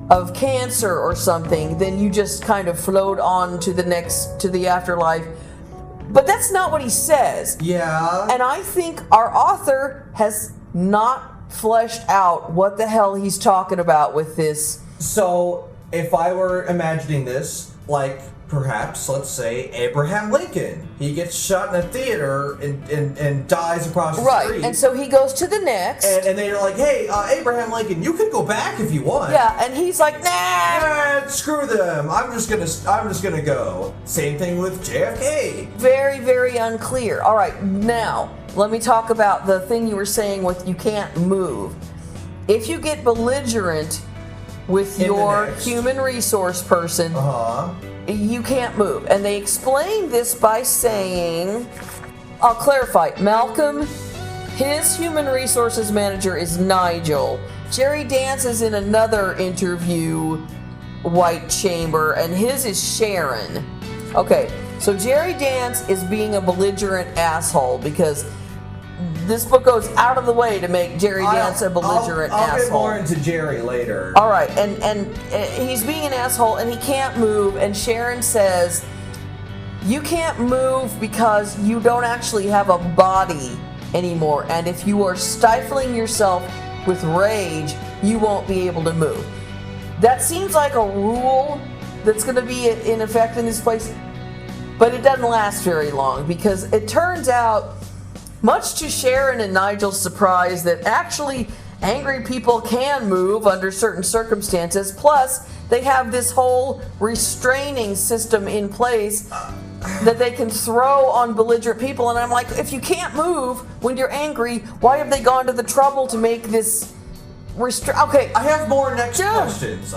of cancer or something, then you just kind of float on to the afterlife. But that's not what he says. Yeah. And I think our author has not fleshed out what the hell he's talking about with this. So, if I were imagining this, like perhaps, let's say, Abraham Lincoln. He gets shot in a theater and dies across the street. Right, and so he goes to the next. And they're like, hey, Abraham Lincoln, you can go back if you want. Yeah, and he's like, nah. Screw them. I'm just gonna go. Same thing with JFK. Very, very unclear. All right, now, let me talk about the thing you were saying with you can't move. If you get belligerent with your human resource person, you can't move. And they explain this by saying, I'll clarify, Malcolm, his human resources manager is Nigel. Jerry Dance is in another interview white chamber, and his is Sharon. Okay, so Jerry Dance is being a belligerent asshole because this book goes out of the way to make Jerry Dance a belligerent asshole. I'll get more into Jerry later. All right, and he's being an asshole, and he can't move, and Sharon says, you can't move because you don't actually have a body anymore, and if you are stifling yourself with rage, you won't be able to move. That seems like a rule that's going to be in effect in this place, but it doesn't last very long, because it turns out, much to Sharon and Nigel's surprise, that actually angry people can move under certain circumstances. Plus, they have this whole restraining system in place that they can throw on belligerent people. And I'm like, if you can't move when you're angry, why have they gone to the trouble to make this Okay. I have more next questions.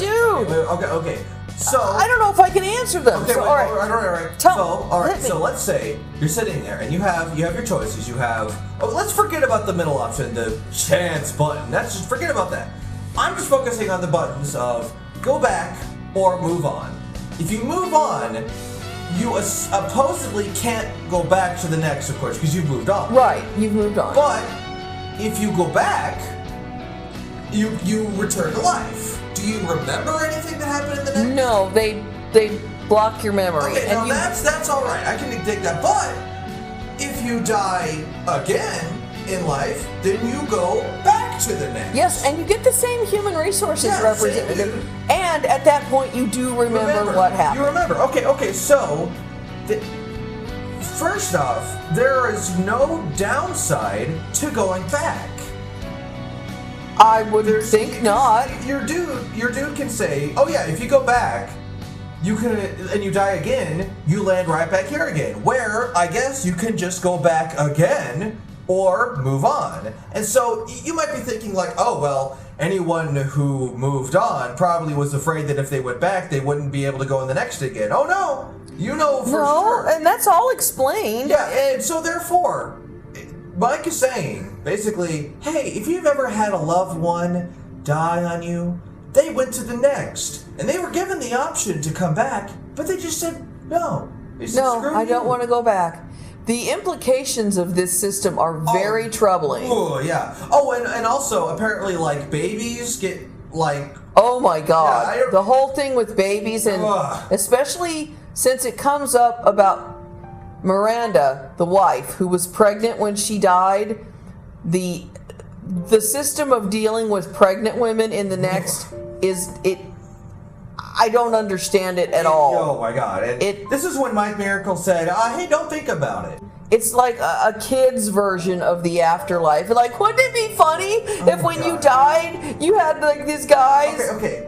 Dude. Okay. So I don't know if I can answer them. Okay, so, all right. Me. So let's say you're sitting there and you have your choices. You have. Let's forget about the middle option, the chance button. Forget about that. I'm just focusing on the buttons of go back or move on. If you move on, you supposedly can't go back to the next, of course, because you've moved on. Right, you've moved on. But if you go back, you return to life. Do you remember anything that happened in the next? No, they block your memory. Okay, now that's all right. I can dig that. But if you die again in life, then you go back to the next. Yes, and you get the same human resources representative. And at that point, you do remember what happened. You remember. Okay. So, first off, there is no downside to going back. I would think not. Your dude can say, oh yeah, if you go back, you can, and you die again, you land right back here again, where I guess you can just go back again or move on. And so you might be thinking like, oh, well, anyone who moved on probably was afraid that if they went back, they wouldn't be able to go in the next again. Oh, no. You know for sure. No, and that's all explained. Yeah, and so therefore, Mike is saying, basically, hey, if you've ever had a loved one die on you, they went to the next. And they were given the option to come back, but they just said no. They said, No, I don't want to go back. The implications of this system are very troubling. Oh, yeah. Oh, and also, apparently, like, babies get, like... Oh, my God. Yeah, the whole thing with babies, and especially since it comes up about Miranda, the wife, who was pregnant when she died, the system of dealing with pregnant women in the next I don't understand it at all. Oh my God. And this is when Mike Miracle said, hey, don't think about it. It's like a kid's version of the afterlife. Like, wouldn't it be funny if when you died, you had like these guys? Okay.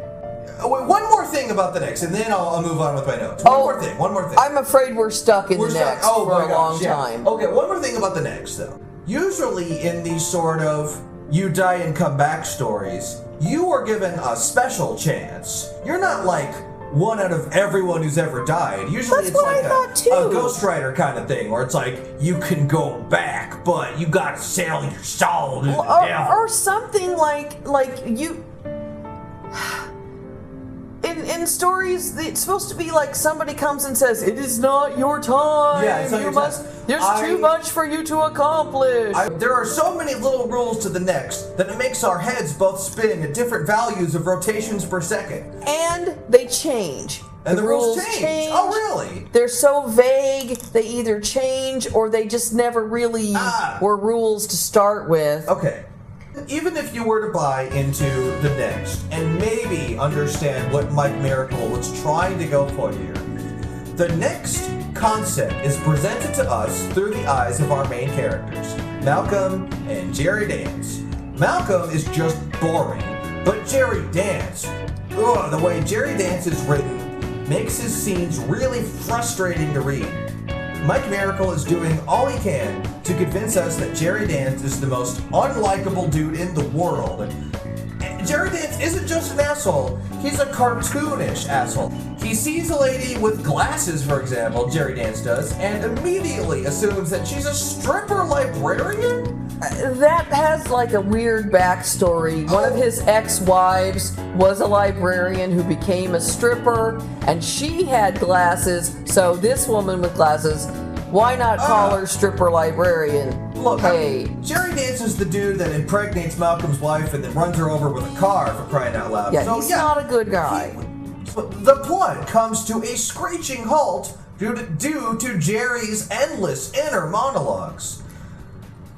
Wait, one more thing about the next, and then I'll move on with my notes. One more thing. I'm afraid we're stuck in the next for a long time. Okay, one more thing about the next, though. Usually in these sort of you die and come back stories, you are given a special chance. You're not like one out of everyone who's ever died. Usually it's like a Ghost Rider kind of thing, where it's like you can go back, but you gotta sell your soul to the devil. Or something like you. In stories, it's supposed to be like somebody comes and says, "It is not your time. Yeah, it's not your time. There's too much for you to accomplish." There are so many little rules to the next that it makes our heads both spin at different values of rotations per second. And they change. And the rules change. Oh, really? They're so vague. They either change or they just never really were rules to start with. Okay. Even if you were to buy into the next and maybe understand what Mike Miracle was trying to go for here, the next concept is presented to us through the eyes of our main characters, Malcolm and Jerry Dance. Malcolm is just boring, but Jerry Dance, the way Jerry Dance is written makes his scenes really frustrating to read. Mike Miracle is doing all he can to convince us that Jerry Dance is the most unlikable dude in the world. And Jerry Dance isn't just an asshole, he's a cartoonish asshole. He sees a lady with glasses, for example, Jerry Dance does, and immediately assumes that she's a stripper librarian? That has like a weird backstory. One of his ex-wives was a librarian who became a stripper, and she had glasses, so this woman with glasses, why not call her stripper librarian? Look, hey. Jerry Dance is the dude that impregnates Malcolm's wife and then runs her over with a car, for crying out loud. Yeah, he's not a good guy. The plot comes to a screeching halt due to Jerry's endless inner monologues.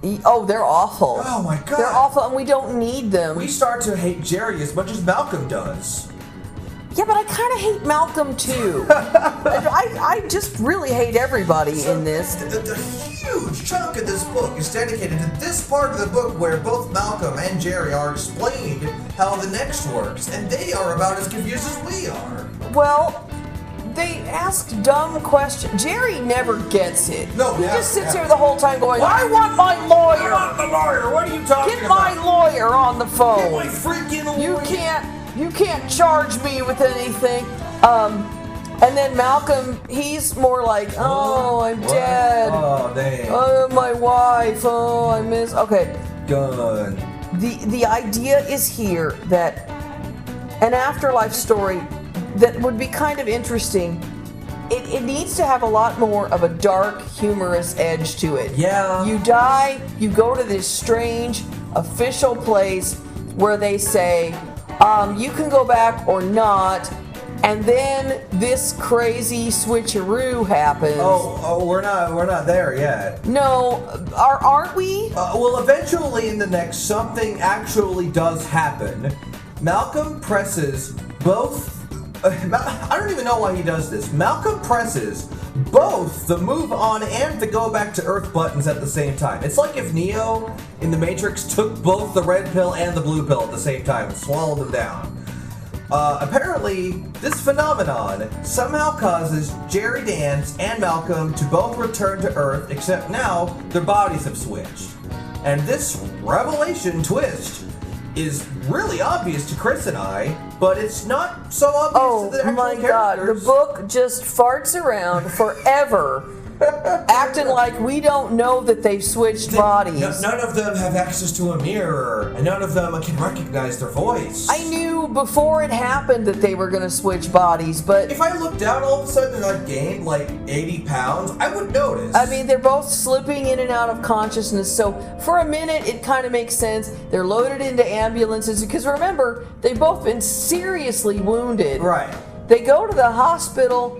They're awful. Oh my God. They're awful, and we don't need them. We start to hate Jerry as much as Malcolm does. Yeah, but I kind of hate Malcolm too. I just really hate everybody in this. The huge chunk of this book is dedicated to this part of the book where both Malcolm and Jerry are explained how the next works, and they are about as confused as we are. Well, they ask dumb questions. Jerry never gets it. No, he just sits here the whole time going, "I want my lawyer. I want the lawyer. What are you talking about? Get about? my lawyer on the phone. Get my freaking lawyer. You can't charge me with anything." And then Malcolm, he's more like, "Oh, I'm dead. Oh, dang. Oh, my wife. Oh, I miss." Okay. Good. The idea is here that an afterlife story that would be kind of interesting, it needs to have a lot more of a dark, humorous edge to it. Yeah. You die, you go to this strange official place where they say, you can go back or not, and then this crazy switcheroo happens. Oh, we're not there yet. No, aren't we? Well, eventually in the next, something actually does happen. Malcolm presses both. I don't even know why he does this. Malcolm presses both the move on and the go back to Earth buttons at the same time. It's like if Neo in the Matrix took both the red pill and the blue pill at the same time and swallowed them down. Apparently, this phenomenon somehow causes Jerry Dance and Malcolm to both return to Earth, except now their bodies have switched. And this revelation twist is really obvious to Chris and I, but it's not so obvious to the actual characters. Oh my god, the book just farts around forever. Acting like we don't know that they've switched bodies. None of them have access to a mirror, and none of them can recognize their voice. I knew before it happened that they were going to switch bodies, but... If I looked down all of a sudden and I gained like 80 pounds, I would notice. I mean, they're both slipping in and out of consciousness, so for a minute it kind of makes sense. They're loaded into ambulances, because remember, they've both been seriously wounded. Right. They go to the hospital...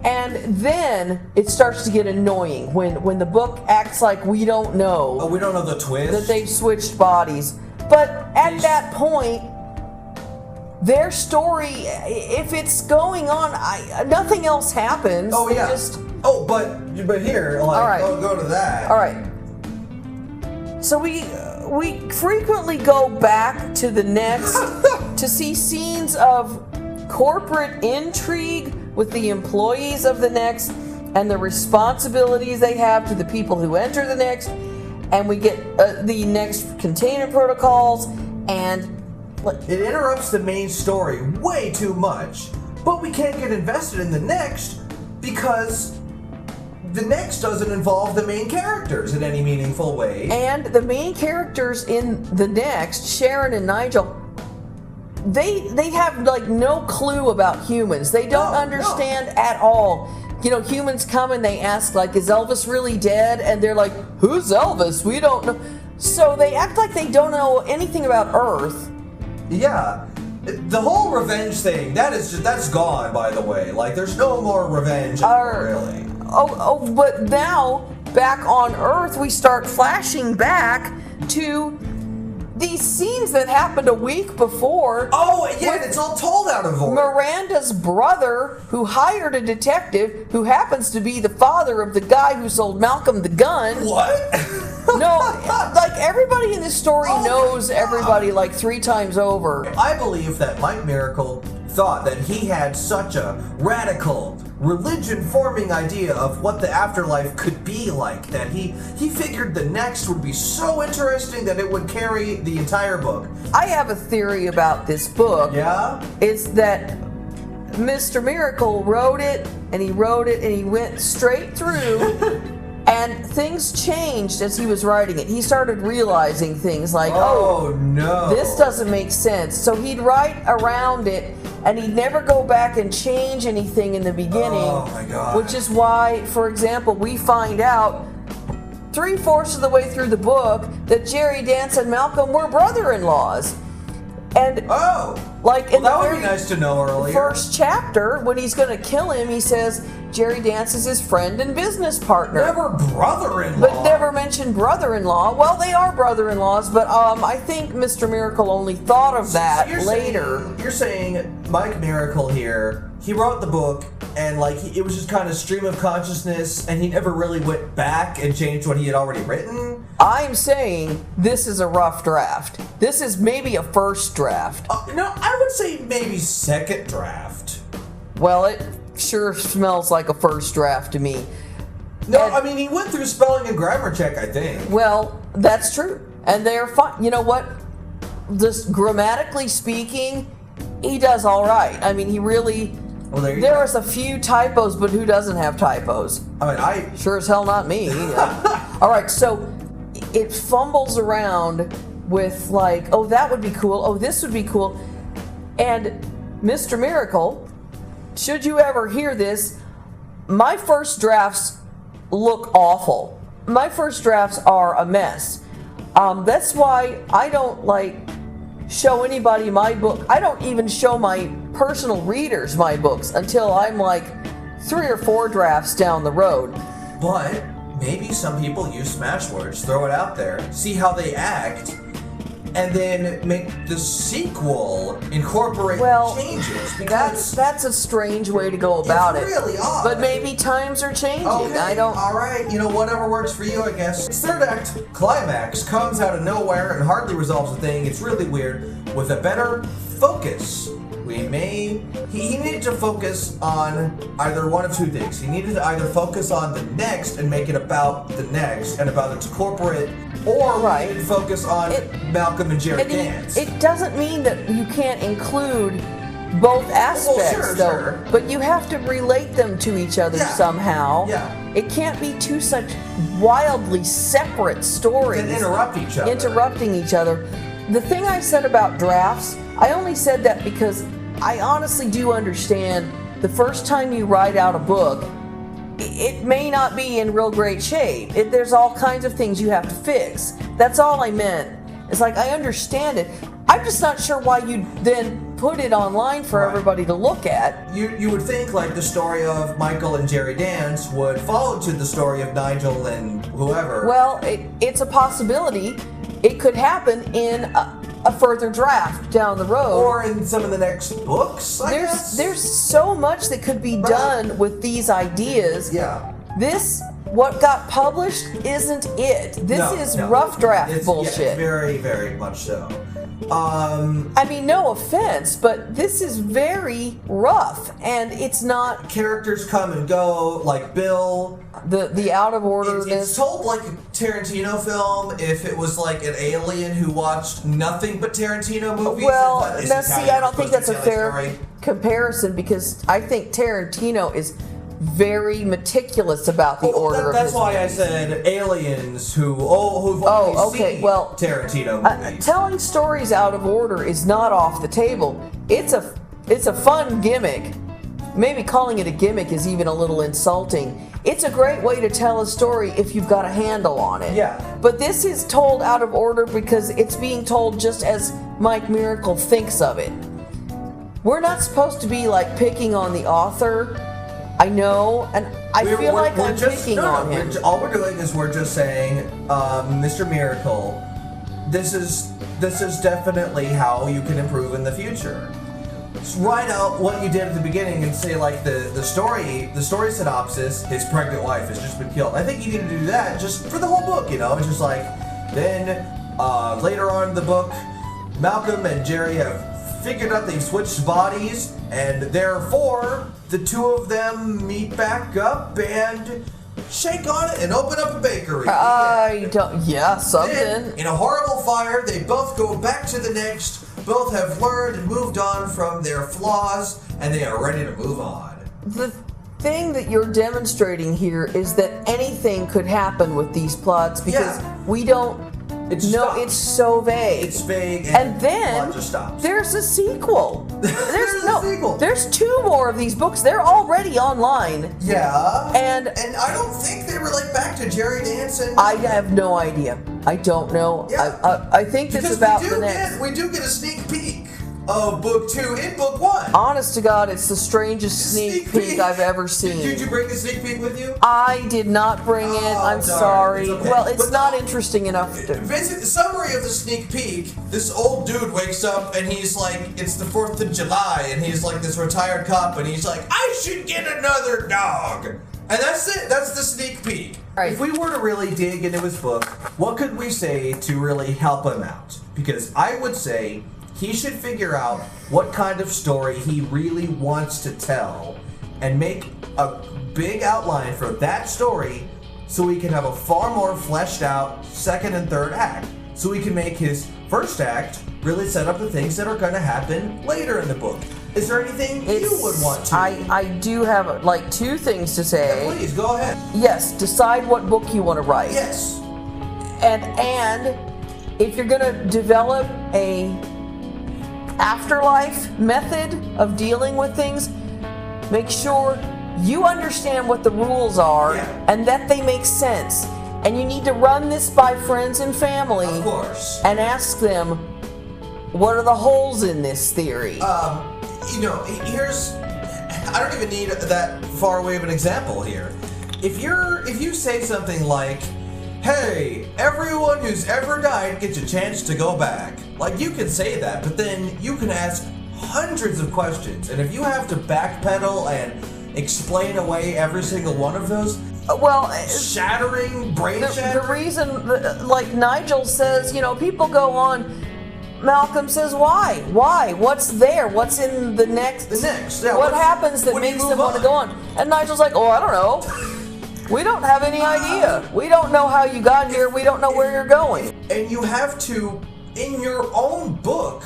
And then it starts to get annoying when the book acts like we don't know. Oh, we don't know the twist? That they've switched bodies. But at that point, their story, if it's going on, nothing else happens. Oh, yeah. But here, like, all right. Go to that. All right. So we frequently go back to the next to see scenes of corporate intrigue with the employees of the next and the responsibilities they have to the people who enter the next, and we get the next containment protocols, and it interrupts the main story way too much, but we can't get invested in the next because the next doesn't involve the main characters in any meaningful way. And the main characters in the next, Sharon and Nigel, they have like no clue about humans. They don't understand at all. You know, humans come and they ask like, is Elvis really dead? And they're like, who's Elvis? We don't know. So they act like they don't know anything about Earth. Yeah. The whole revenge thing, that's gone, by the way. Like, there's no more revenge anymore, really. But now, back on Earth, we start flashing back to these scenes that happened a week before. Oh, yeah, it's all told out of order. Miranda's brother, who hired a detective, who happens to be the father of the guy who sold Malcolm the gun. What? No, like everybody in this story knows everybody like 3 times over. I believe that Mike Miracle thought that he had such a radical, religion-forming idea of what the afterlife could be like that he figured the next would be so interesting that it would carry the entire book. I have a theory about this book. Yeah? It's that Mr. Miracle wrote it, and he went straight through, and things changed as he was writing it. He started realizing things like, oh no, this doesn't make sense. So he'd write around it, and he'd never go back and change anything in the beginning. Oh my God. Which is why, for example, we find out 3/4 of the way through the book that Jerry Dance and Malcolm were brother-in-laws. And like in that the would be nice to know earlier. First chapter, when he's going to kill him, he says Jerry Dance is his friend and business partner. Never brother-in-law. But never mentioned brother-in-law. Well, they are brother-in-laws, but I think Mr. Miracle only thought of that later. You're saying Mike Miracle here, he wrote the book, and like it was just kind of stream of consciousness, and he never really went back and changed what he had already written? I'm saying this is a rough draft. This is maybe a first draft. No, I would say maybe second draft. Well, it sure smells like a first draft to me. No, I mean, he went through spelling and grammar check, I think. Well, that's true. And they're fine. You know what? Just grammatically speaking, he does all right. I mean, he really... Well, there was a few typos, but who doesn't have typos? I mean, Sure as hell not me. All right, so it fumbles around with like, oh, that would be cool. Oh, this would be cool. And Mr. Miracle, should you ever hear this, my first drafts look awful. My first drafts are a mess. That's why I don't like show anybody my book. I don't even show my personal readers my books until I'm like 3 or 4 drafts down the road. But maybe some people use smash words, throw it out there, see how they act, and then make the sequel incorporate changes. Because that's a strange way to go about it's really odd. But maybe times are changing. Okay, I don't. All right, whatever works for you, I guess. Third act climax comes out of nowhere and hardly resolves a thing. It's really weird with a better focus. He needed to focus on either one of two things. He needed to either focus on the next and make it about the next and about its corporate, or he needed to focus on Malcolm and Jerry Dance. It doesn't mean that you can't include both aspects, though. But you have to relate them to each other somehow. Yeah. It can't be two such wildly separate stories. And interrupting each other. The thing I said about drafts, I only said that because I honestly do understand the first time you write out a book, it may not be in real great shape. There's all kinds of things you have to fix. That's all I meant. It's like, I understand it. I'm just not sure why you then put it online for everybody to look at. You would think like the story of Michael and Jerry Dance would follow to the story of Nigel and whoever. Well, it's a possibility. It could happen in a further draft down the road. Or in some of the next books, I guess. There's so much that could be done with these ideas. Yeah. What got published isn't it. This is rough draft bullshit. Yeah, very, very much so. I mean, no offense, but this is very rough, and it's not. Characters come and go, like Bill. The out of orderness. It's told like a Tarantino film. If it was like an alien who watched nothing but Tarantino movies. Well, now see, I don't think that's a fair comparison, because I think Tarantino is very meticulous about the order of his movies. That's why I said aliens who've only seen Tarantino movies. Telling stories out of order is not off the table. It's a fun gimmick. Maybe calling it a gimmick is even a little insulting. It's a great way to tell a story if you've got a handle on it. Yeah. But this is told out of order because it's being told just as Mike Miracle thinks of it. We're not supposed to be like picking on the author. I know, and I feel like I'm picking on him. All we're doing is we're just saying, Mr. Miracle, this is definitely how you can improve in the future. Just write out what you did at the beginning and say like the story synopsis. His pregnant wife has just been killed. I think you need to do that just for the whole book. It's just like then later on in the book, Malcolm and Jerry have figured out they've switched bodies, and therefore the two of them meet back up and shake on it and open up a bakery. Something. Then, in a horrible fire, they both go back to the next. Both have learned and moved on from their flaws, and they are ready to move on. The thing that you're demonstrating here is that anything could happen with these plots, because we don't. It's so vague. It's vague, and then the plot just stops. There's a sequel. There's a sequel. There's 2 more of these books. They're already online. Yeah. And I don't think they relate back to Jerry Dance and. I have no idea. I don't know. Yeah. I think that's about the next. We do get a sneak peek of book 2 in book 1. Honest to God, it's the strangest sneak peek I've ever seen. Did you bring the sneak peek with you? I did not bring it. I'm sorry. It's okay. Well, it's not interesting enough to. Basically, the summary of the sneak peek: this old dude wakes up and he's like, it's the 4th of July, and he's like this retired cop, and he's like, I should get another dog. And that's it. That's the sneak peek. Right. If we were to really dig into his book, what could we say to really help him out? Because I would say he should figure out what kind of story he really wants to tell and make a big outline for that story so he can have a far more fleshed out second and third act. So he can make his first act really set up the things that are going to happen later in the book. Is there anything you would want to? I do have like 2 things to say. Yeah, please, go ahead. Yes, decide what book you want to write. Yes. And if you're going to develop a afterlife method of dealing with things, make sure you understand what the rules are and that they make sense. And you need to run this by friends and family. Of course. And ask them, what are the holes in this theory? I don't even need that far away of an example here. If you say something like, hey, everyone who's ever died gets a chance to go back. Like, you can say that, but then you can ask hundreds of questions. And if you have to backpedal and explain away every single one of those, brain shattering. The reason, like Nigel says, people go on Malcolm says, why? Why? What's there? What's in the next? Yeah, what happens that makes them want to go on? And Nigel's like, oh, I don't know. We don't have any idea. We don't know how you got here. We don't know where you're going. And you have to, in your own book,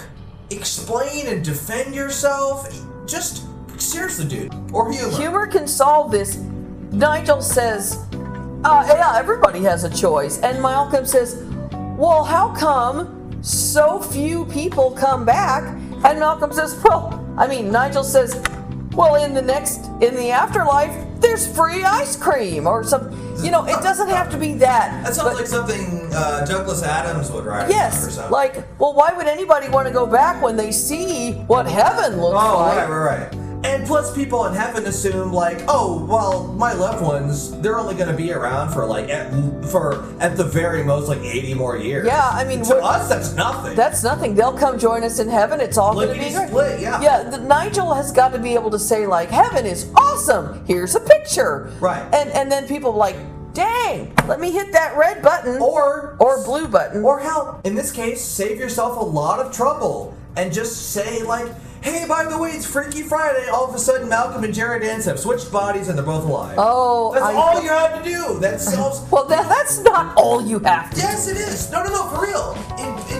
explain and defend yourself. Just seriously, dude. Or humor. Humor can solve this. Nigel says, yeah, everybody has a choice. And Malcolm says, well, how come so few people come back? And Malcolm says, Nigel says, well, in the afterlife, there's free ice cream or some, it doesn't have to be that. That sounds like something Douglas Adams would write. Yes, or something. like, well, why would anybody want to go back when they see what heaven looks like? Right. And plus, people in heaven assume, like, oh, well, my loved ones, they're only going to be around for, like, at the very most, like, 80 more years. Yeah, I mean... To us, that's nothing. That's nothing. They'll come join us in heaven. It's all going to be great. Split, yeah. Yeah, Nigel has got to be able to say, like, heaven is awesome. Here's a picture. Right. And then people like, dang, let me hit that red button. Or blue button. Or hell, in this case, save yourself a lot of trouble and just say, like, hey, by the way, it's Freaky Friday. All of a sudden, Malcolm and Jared Dance have switched bodies and they're both alive. Oh, that's all you have to do. That solves. Well, that's not all you have to do. Yes, it is. No, for real.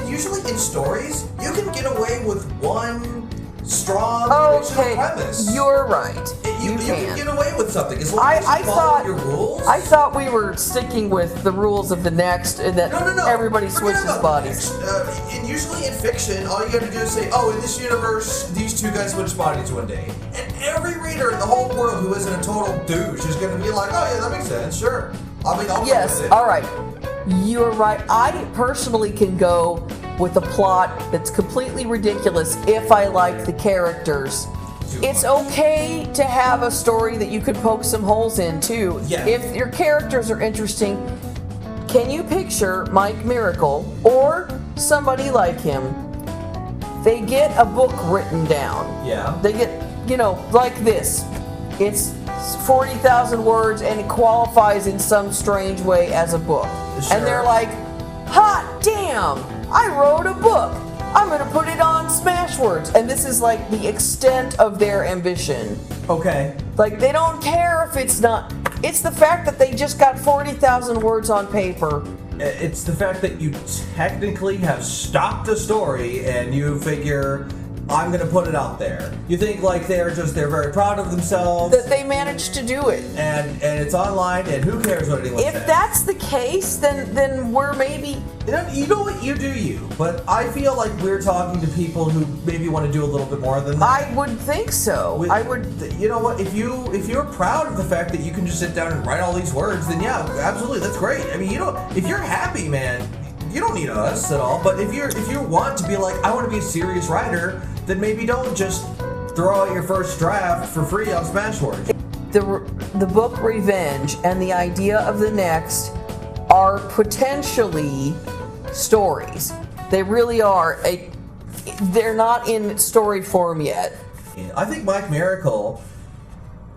Usually in stories, you can get away with one strong original premise. You're right. You can get away with something as long as you follow your rules. I thought we were sticking with the rules of the next, and that everybody switches bodies. And usually in fiction, all you got to do is say, oh, in this universe, these two guys switched bodies one day. And every reader in the whole world who isn't a total douche is going to be like, oh, yeah, that makes sense, sure. Yes, all right. You're right. I personally can go with a plot that's completely ridiculous if I like the characters. It's okay to have a story that you could poke some holes in too. Yeah. If your characters are interesting, can you picture Mike Miracle or somebody like him? They get a book written down. Yeah. They get, like this. It's 40,000 words and it qualifies in some strange way as a book. Sure. And they're like, hot damn, I wrote a book. I'm going to put it on Smashwords. And this is like the extent of their ambition. Okay. Like, they don't care if it's not. It's the fact that they just got 40,000 words on paper. It's the fact that you technically have stopped a story and you figure, I'm going to put it out there. You think like they're very proud of themselves. That they managed to do it. And it's online and who cares what anyone says. If that's the case, then we're maybe... You know what, you do you. But I feel like we're talking to people who maybe want to do a little bit more than that. I would think so. I would... You know what, if you're proud of the fact that you can just sit down and write all these words, then yeah, absolutely, that's great. I mean, if you're happy, man, you don't need us at all. But if you want to be like, I want to be a serious writer, then maybe don't just throw out your first draft for free on Smashwords. The book Revenge and the idea of the next are potentially stories. They really are. They're not in story form yet. I think Mike Miracle,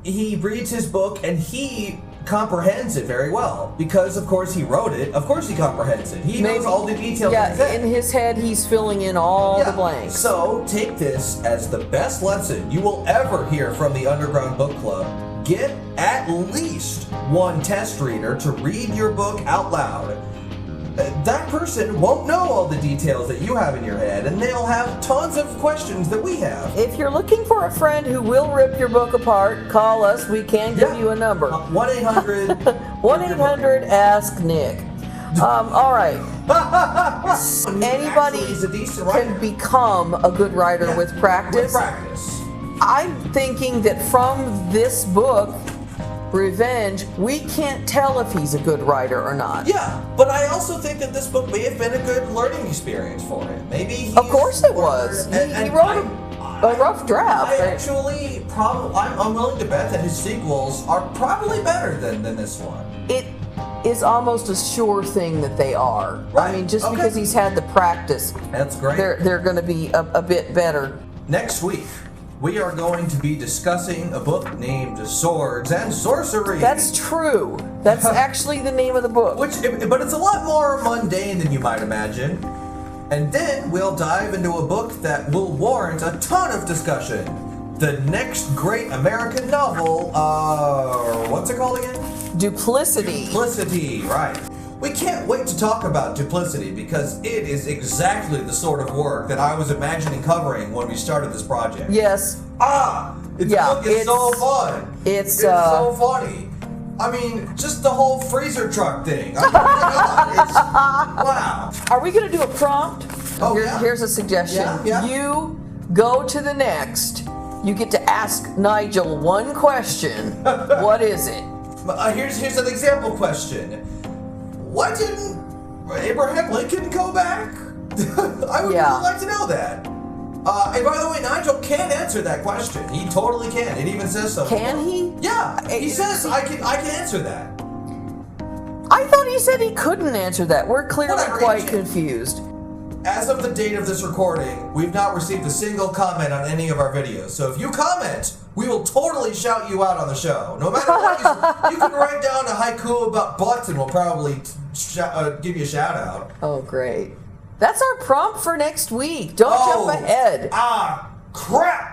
he reads his book and he comprehends it very well because of course he wrote it. Of course he comprehends it. He knows all the details. Yeah, in his head he's filling in all the blanks. So take this as the best lesson you will ever hear from the Underground Book Club. Get at least one test reader to read your book out loud. That person won't know all the details that you have in your head, and they'll have tons of questions that we have. If you're looking for a friend who will rip your book apart, call us. We can give you a number. 1-800... 1-800-ASK-NICK. All right. Anybody can become a good writer with practice. I'm thinking that from this book, Revenge, we can't tell if he's a good writer or not. Yeah, but I also think that this book may have been a good learning experience for him. Maybe of course it was. He wrote a rough draft. I'm willing to bet that his sequels are probably better than this one. It is almost a sure thing that they are. Right. I mean, just because he's had the practice, that's great. They're going to be a bit better. Next week, we are going to be discussing a book named Swords and Sorcery. That's true. That's actually the name of the book. But it's a lot more mundane than you might imagine. And then we'll dive into a book that will warrant a ton of discussion. The next great American novel, what's it called again? Duplicity. Duplicity, right. We can't wait to talk about Duplicity because it is exactly the sort of work that I was imagining covering when we started this project. Yes. The book is so fun. It's so funny. I mean, just the whole freezer truck thing. I mean, wow. Are we going to do a prompt? Oh, yeah. Here's a suggestion. Yeah. You go to the next. You get to ask Nigel one question. What is it? Here's an example question. Why didn't Abraham Lincoln go back? I would really like to know that. And by the way, Nigel can answer that question. He totally can. It even says so. Can he? Yeah. He says I can answer that. I thought he said he couldn't answer that. We're clearly Whatever, quite confused. As of the date of this recording, we've not received a single comment on any of our videos. So if you comment, we will totally shout you out on the show. No matter what, you can write down a haiku about butts and we'll probably give you a shout out. Oh, great. That's our prompt for next week. Don't jump ahead. Crap!